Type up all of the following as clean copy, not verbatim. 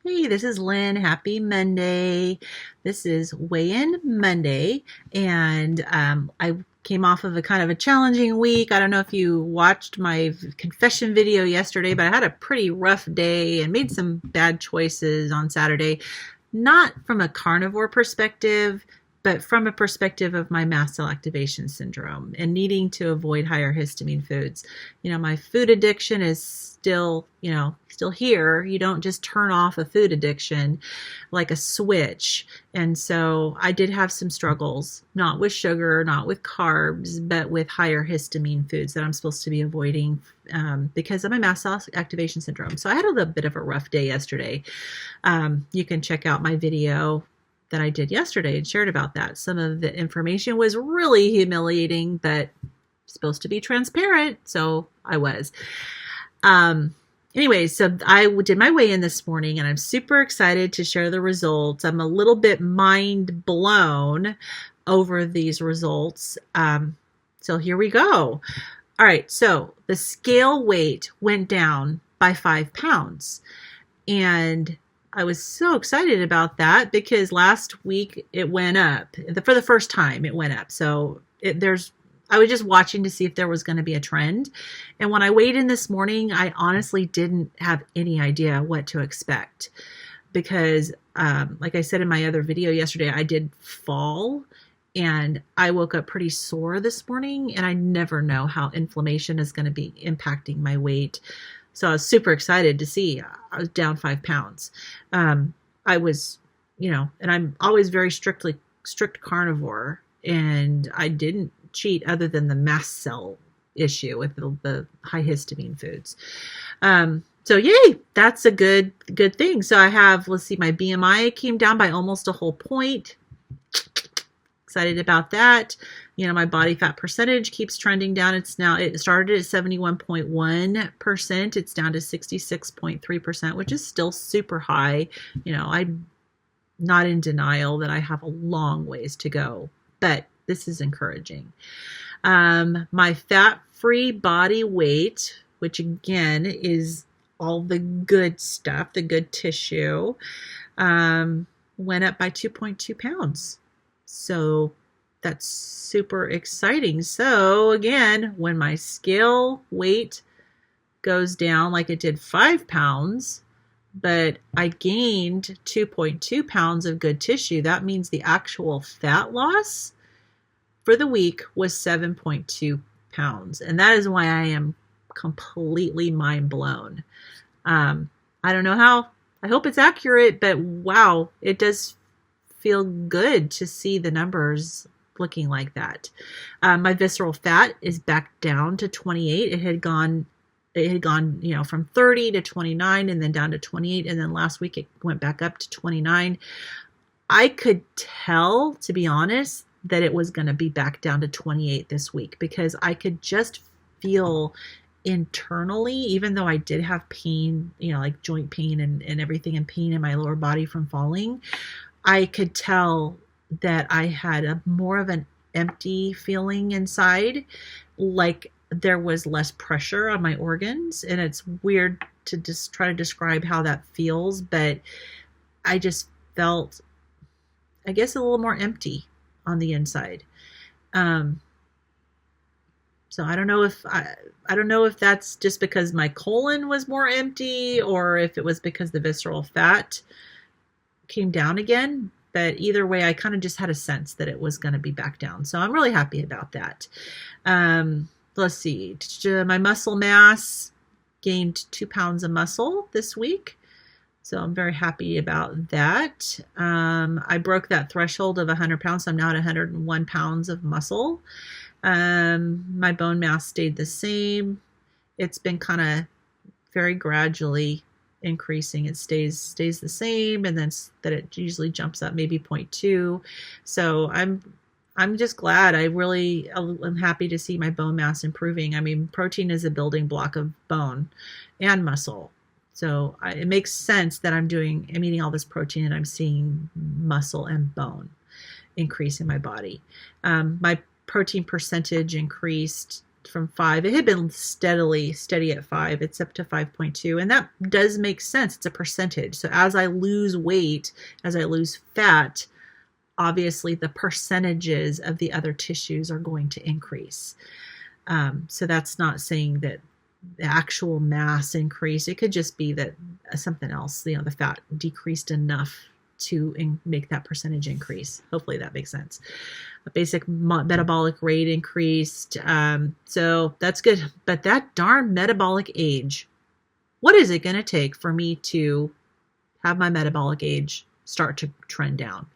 Hey, this is Lynn. Happy Monday. This is Weigh-In Monday, and I came off of a kind of a challenging week. I don't know if you watched my confession video yesterday, but I had a pretty rough day and made some bad choices on Saturday. Not from a carnivore perspective, but from a perspective of my mast cell activation syndrome and needing to avoid higher histamine foods. My food addiction is still here. You don't just turn off a food addiction like a switch. And so I did have some struggles, not with sugar, not with carbs, but with higher histamine foods that I'm supposed to be avoiding because of my mast cell activation syndrome. So I had a little bit of a rough day yesterday. You can check out my video that I did yesterday and shared about that. Some of the information was really humiliating, but supposed to be transparent, so I was. Anyway, so I did my weigh-in this morning, and I'm super excited to share the results. I'm a little bit mind blown over these results. So here we go. All right, so the scale weight went down by 5 pounds, and I was so excited about that because last week it went up. For the first time, it went up. So I was just watching to see if there was going to be a trend. And when I weighed in this morning, I honestly didn't have any idea what to expect because, like I said in my other video yesterday, I did fall and I woke up pretty sore this morning, and I never know how inflammation is going to be impacting my weight. So I was super excited to see I was down 5 pounds. I was, and I'm always very strict carnivore, and I didn't cheat other than the mast cell issue with the high histamine foods. So yay, that's a good thing. So I have, let's see, my BMI came down by almost a whole point. Excited about that. My body fat percentage keeps trending down. It started at 71.1%. It's down to 66.3%, which is still super high. I'm not in denial that I have a long ways to go, but this is encouraging. My fat-free body weight, which again is all the good stuff, the good tissue, went up by 2.2 pounds. So that's super exciting. So again, when my scale weight goes down like it did 5 pounds, but I gained 2.2 pounds of good tissue, that means the actual fat loss for the week was 7.2 pounds. And that is why I am completely mind blown. I don't know how, I hope it's accurate, but wow, it does feel good to see the numbers looking like that. My visceral fat is back down to 28. It had gone, from 30 to 29 and then down to 28. And then last week it went back up to 29. I could tell, to be honest, that it was going to be back down to 28 this week because I could just feel internally, even though I did have pain, like joint pain and everything, and pain in my lower body from falling, I could tell that I had more of an empty feeling inside, like there was less pressure on my organs. And it's weird to just try to describe how that feels, but I just felt, I guess, a little more empty on the inside. So I don't know if that's just because my colon was more empty or if it was because the visceral fat came down again, but either way, I kind of just had a sense that it was going to be back down. So I'm really happy about that. Let's see, my muscle mass gained 2 pounds of muscle this week. So I'm very happy about that. I broke that threshold of 100 pounds. So I'm now at 101 pounds of muscle. My bone mass stayed the same. It's been kind of very gradually increasing. It stays the same, and then that it usually jumps up maybe 0.2. So I'm just glad. I'm happy to see my bone mass improving. I mean, protein is a building block of bone and muscle. So it makes sense that I'm eating all this protein and I'm seeing muscle and bone increase in my body. My protein percentage increased from 5. It had been steady at 5. It's up to 5.2, and that does make sense. It's a percentage. So as I lose weight, as I lose fat, obviously the percentages of the other tissues are going to increase. So that's not saying that the actual mass increase. It could just be that something else, the fat decreased enough to make that percentage increase. Hopefully that makes sense. A basic metabolic rate increased. So that's good. But that darn metabolic age, what is it going to take for me to have my metabolic age start to trend down?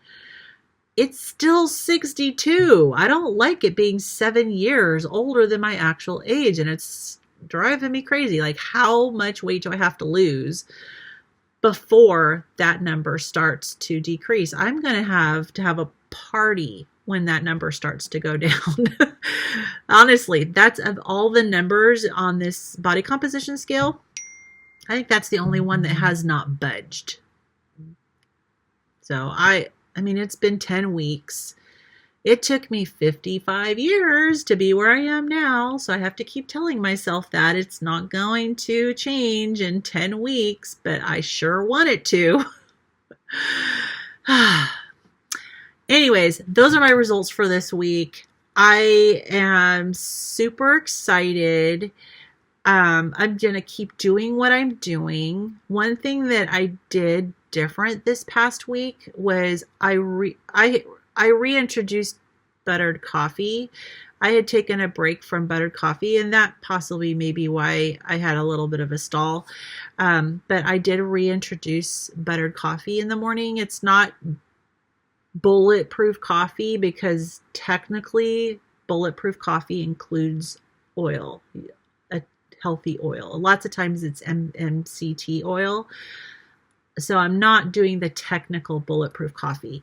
It's still 62. I don't like it being 7 years older than my actual age. And it's driving me crazy. Like, how much weight do I have to lose before that number starts to decrease? I'm going to have a party when that number starts to go down. Honestly, that's of all the numbers on this body composition scale, I think that's the only one that has not budged. So I mean, it's been 10 weeks. It took me 55 years to be where I am now. So I have to keep telling myself that it's not going to change in 10 weeks, but I sure want it to. Anyways, those are my results for this week. I am super excited. I'm going to keep doing what I'm doing. One thing that I did different this past week was I reintroduced buttered coffee. I had taken a break from buttered coffee, and that possibly may be why I had a little bit of a stall. But I did reintroduce buttered coffee in the morning. It's not bulletproof coffee because technically bulletproof coffee includes oil, a healthy oil. Lots of times it's MCT oil. So I'm not doing the technical bulletproof coffee.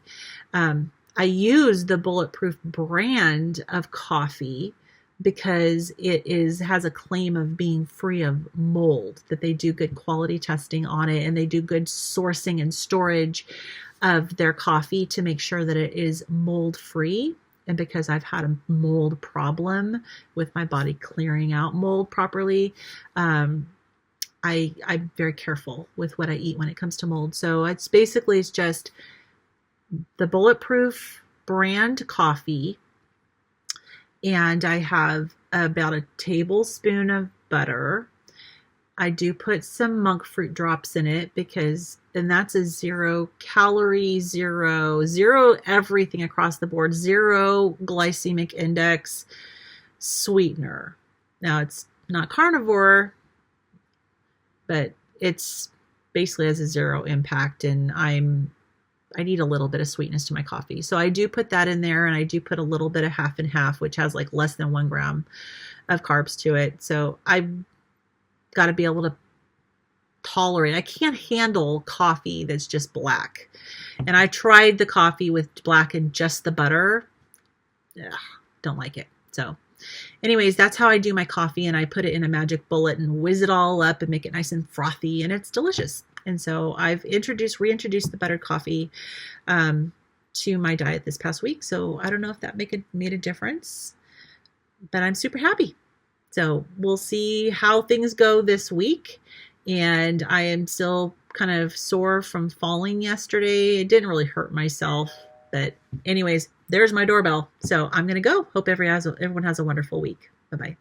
I use the bulletproof brand of coffee because it has a claim of being free of mold, that they do good quality testing on it, and they do good sourcing and storage of their coffee to make sure that it is mold free. And because I've had a mold problem with my body clearing out mold properly, I'm very careful with what I eat when it comes to mold. So it's just the bulletproof brand coffee, and I have about a tablespoon of butter. I do put some monk fruit drops in it and that's a 0 calorie, zero everything across the board, 0 glycemic index sweetener. Now it's not carnivore, but it's basically has a 0 impact, and I need a little bit of sweetness to my coffee. So I do put that in there, and I do put a little bit of half and half, which has like less than 1 gram of carbs to it. So I've got to be able to tolerate. I can't handle coffee that's just black. And I tried the coffee with black and just the butter. Ugh, don't like it. So anyways, that's how I do my coffee, and I put it in a magic bullet and whiz it all up and make it nice and frothy, and it's delicious. And so I've reintroduced the buttered coffee to my diet this past week. So I don't know if that made a difference, but I'm super happy. So we'll see how things go this week. And I am still kind of sore from falling yesterday. It didn't really hurt myself, but anyways, there's my doorbell. So I'm going to go. Hope everyone has a wonderful week. Bye-bye.